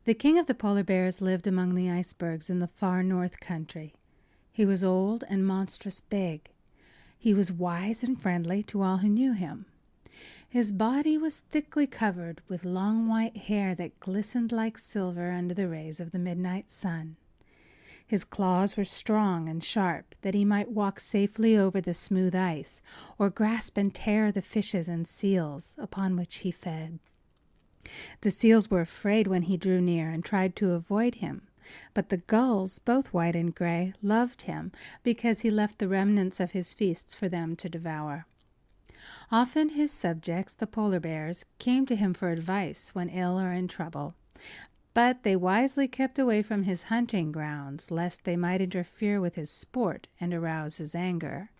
The king of the polar bears lived among the icebergs in the far north country. He was old and monstrous big. He was wise and friendly to all who knew him. His body was thickly covered with long white hair that glistened like silver under the rays of the midnight sun. His claws were strong and sharp, that he might walk safely over the smooth ice, or grasp and tear the fishes and seals upon which he fed. The seals were afraid when he drew near and tried to avoid him, but the gulls, both white and gray, loved him because he left the remnants of his feasts for them to devour. Often his subjects, the polar bears, came to him for advice when ill or in trouble, but they wisely kept away from his hunting grounds, lest they might interfere with his sport and arouse his anger.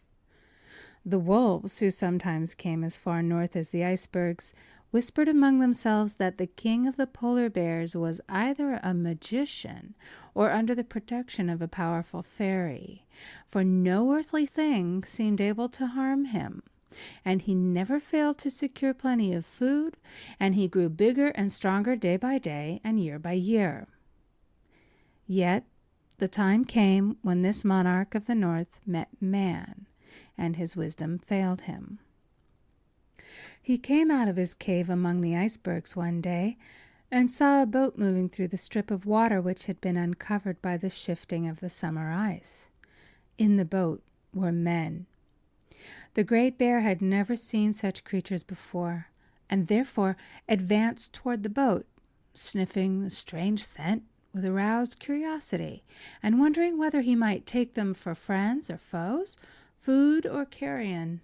The wolves, who sometimes came as far north as the icebergs, whispered among themselves that the king of the polar bears was either a magician or under the protection of a powerful fairy, for no earthly thing seemed able to harm him, and he never failed to secure plenty of food, and he grew bigger and stronger day by day and year by year. Yet the time came when this monarch of the north met man, and his wisdom failed him. He came out of his cave among the icebergs one day and saw a boat moving through the strip of water which had been uncovered by the shifting of the summer ice. In the boat were men. The great bear had never seen such creatures before, and therefore advanced toward the boat, sniffing the strange scent with aroused curiosity, and wondering whether he might take them for friends or foes, food or carrion.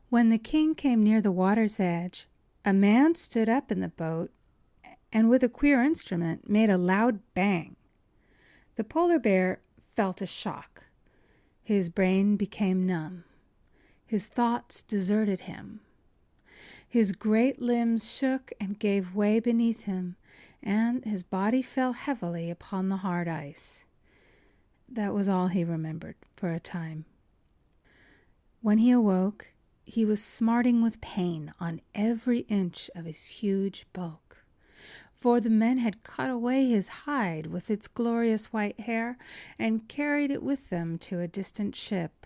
When the king came near the water's edge, a man stood up in the boat and with a queer instrument made a loud bang. The polar bear felt a shock. His brain became numb. His thoughts deserted him. His great limbs shook and gave way beneath him, and his body fell heavily upon the hard ice. That was all he remembered for a time. When he awoke, he was smarting with pain on every inch of his huge bulk, for the men had cut away his hide with its glorious white hair and carried it with them to a distant ship.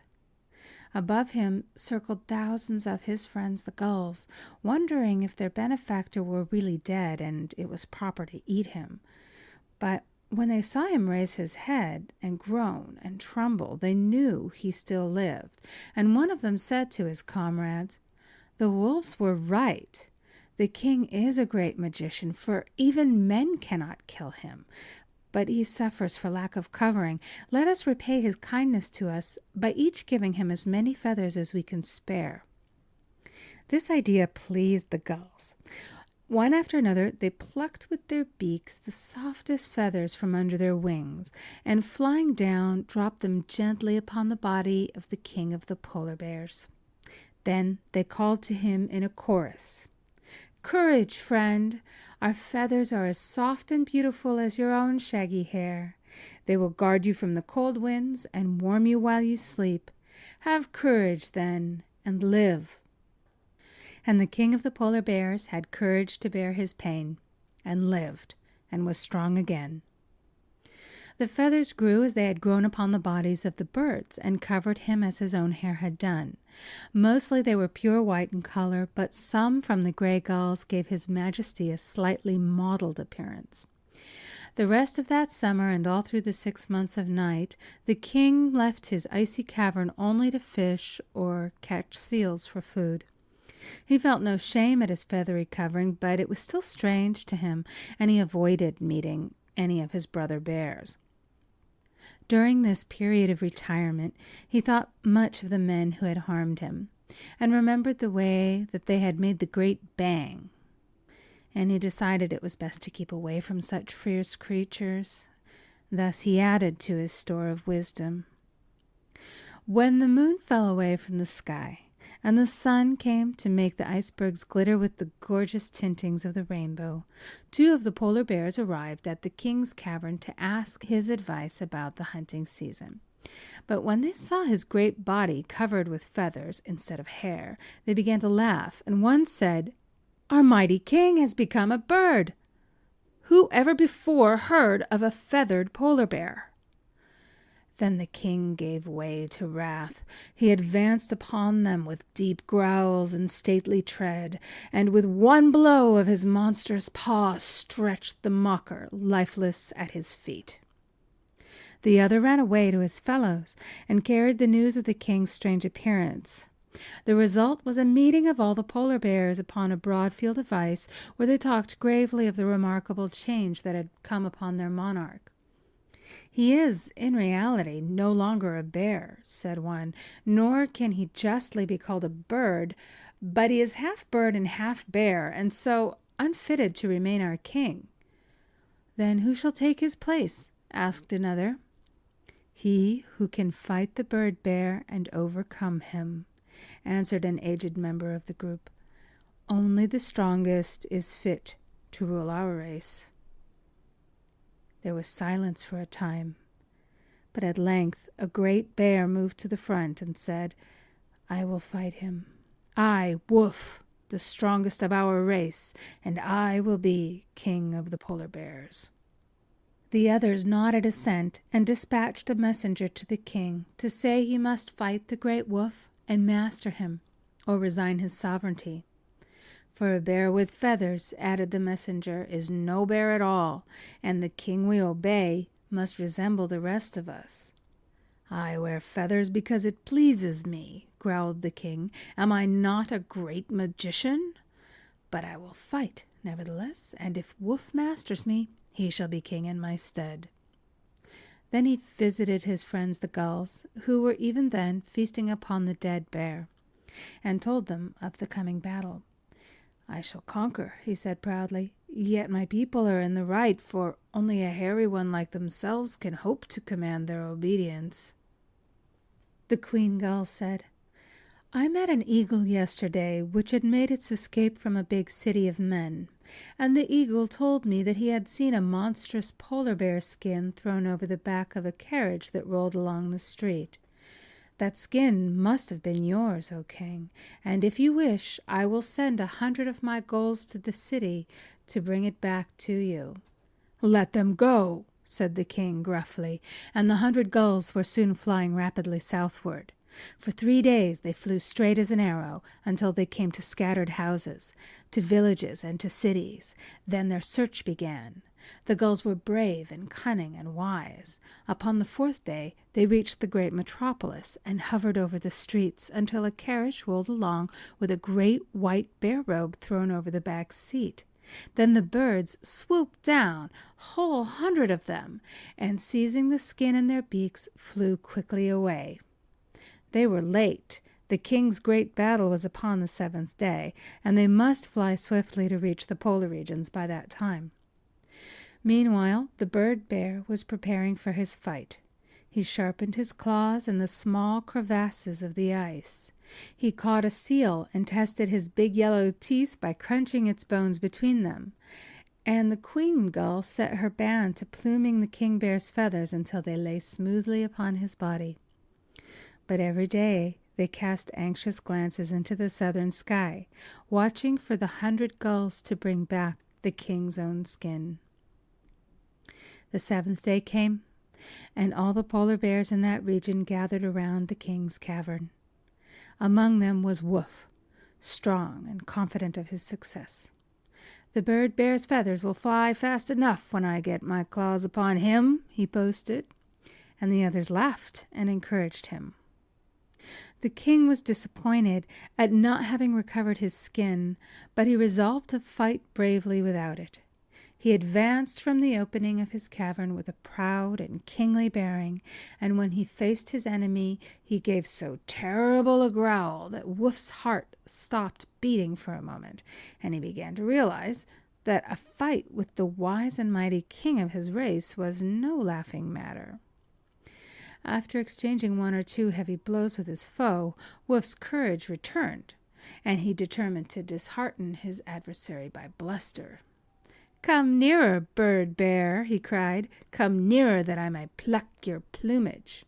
Above him circled thousands of his friends the gulls, wondering if their benefactor were really dead and it was proper to eat him. But when they saw him raise his head and groan and tremble, they knew he still lived, and one of them said to his comrades, "The wolves were right. The king is a great magician, for even men cannot kill him, but he suffers for lack of covering. Let us repay his kindness to us by each giving him as many feathers as we can spare." This idea pleased the gulls. One after another, they plucked with their beaks the softest feathers from under their wings, and flying down, dropped them gently upon the body of the king of the polar bears. Then they called to him in a chorus, "Courage, friend! Our feathers are as soft and beautiful as your own shaggy hair. They will guard you from the cold winds and warm you while you sleep. Have courage, then, and live." And the king of the polar bears had courage to bear his pain, and lived, and was strong again. The feathers grew as they had grown upon the bodies of the birds, and covered him as his own hair had done. Mostly they were pure white in color, but some from the gray gulls gave his majesty a slightly mottled appearance. The rest of that summer and all through the 6 months of night, the king left his icy cavern only to fish or catch seals for food. He felt no shame at his feathery covering, but it was still strange to him, and he avoided meeting any of his brother bears. During this period of retirement, he thought much of the men who had harmed him, and remembered the way that they had made the great bang, and he decided it was best to keep away from such fierce creatures. Thus he added to his store of wisdom. When the moon fell away from the sky, and the sun came to make the icebergs glitter with the gorgeous tintings of the rainbow, 2 of the polar bears arrived at the king's cavern to ask his advice about the hunting season. But when they saw his great body covered with feathers instead of hair, they began to laugh, and one said, "Our mighty king has become a bird." Who ever before heard of a feathered polar bear?" Then the king gave way to wrath. He advanced upon them with deep growls and stately tread, and with one blow of his monstrous paw stretched the mocker lifeless at his feet. The other ran away to his fellows and carried the news of the king's strange appearance. The result was a meeting of all the polar bears upon a broad field of ice, where they talked gravely of the remarkable change that had come upon their monarch. "He is, in reality, no longer a bear," said one, "nor can he justly be called a bird, but he is half bird and half bear, and so unfitted to remain our king." "Then who shall take his place?" asked another. "He who can fight the bird bear and overcome him," answered an aged member of the group. "Only the strongest is fit to rule our race." There was silence for a time, but at length a great bear moved to the front and said, "I will fight him. I, Wolf, the strongest of our race, and I will be king of the polar bears." The others nodded assent and dispatched a messenger to the king to say he must fight the great wolf and master him, or resign his sovereignty. "For a bear with feathers," added the messenger, "is no bear at all, and the king we obey must resemble the rest of us." "I wear feathers because it pleases me," growled the king. "Am I not a great magician? But I will fight, nevertheless, and if Wolf masters me, he shall be king in my stead." Then he visited his friends the gulls, who were even then feasting upon the dead bear, and told them of the coming battle. "I shall conquer," he said proudly, "yet my people are in the right, for only a hairy one like themselves can hope to command their obedience." The queen gull said, "I met an eagle yesterday which had made its escape from a big city of men, and the eagle told me that he had seen a monstrous polar bear skin thrown over the back of a carriage that rolled along the street. That skin must have been yours, O king, and if you wish, I will send 100 of my gulls to the city to bring it back to you." "Let them go," said the king gruffly, and the 100 gulls were soon flying rapidly southward. For 3 days they flew straight as an arrow until they came to scattered houses, to villages, and to cities. Then their search began. The gulls were brave and cunning and wise. Upon the 4th day they reached the great metropolis and hovered over the streets until a carriage rolled along with a great white bear robe thrown over the back seat. Then the birds swooped down, whole 100 of them, and seizing the skin in their beaks, flew quickly away. They were late. The king's great battle was upon the 7th day, and they must fly swiftly to reach the polar regions by that time. Meanwhile, the bird bear was preparing for his fight. He sharpened his claws in the small crevasses of the ice. He caught a seal and tested his big yellow teeth by crunching its bones between them. And the queen gull set her band to pluming the king bear's feathers until they lay smoothly upon his body. But every day they cast anxious glances into the southern sky, watching for the 100 gulls to bring back the king's own skin. The 7th day came, and all the polar bears in that region gathered around the king's cavern. Among them was Wolf, strong and confident of his success. "The bird bear's feathers will fly fast enough when I get my claws upon him," he boasted, and the others laughed and encouraged him. The king was disappointed at not having recovered his skin, but he resolved to fight bravely without it. He advanced from the opening of his cavern with a proud and kingly bearing, and when he faced his enemy, he gave so terrible a growl that Wolf's heart stopped beating for a moment, and he began to realize that a fight with the wise and mighty king of his race was no laughing matter. After exchanging 1 or 2 heavy blows with his foe, Wolf's courage returned, and he determined to dishearten his adversary by bluster. "Come nearer, bird bear," he cried. "Come nearer that I may pluck your plumage."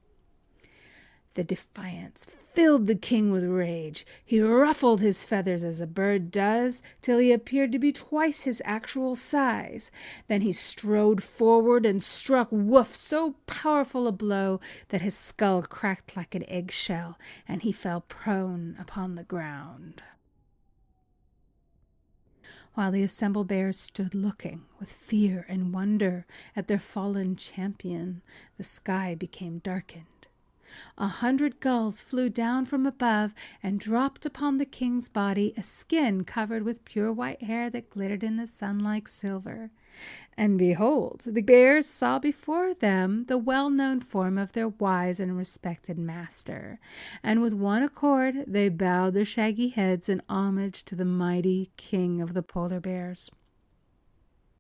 The defiance filled the king with rage. He ruffled his feathers as a bird does, till he appeared to be twice his actual size. Then he strode forward and struck Woof so powerful a blow that his skull cracked like an eggshell, and he fell prone upon the ground. While the assembled bears stood looking with fear and wonder at their fallen champion, the sky became darkened. 100 gulls flew down from above and dropped upon the king's body a skin covered with pure white hair that glittered in the sun like silver. And behold, the bears saw before them the well-known form of their wise and respected master, and with one accord they bowed their shaggy heads in homage to the mighty king of the polar bears.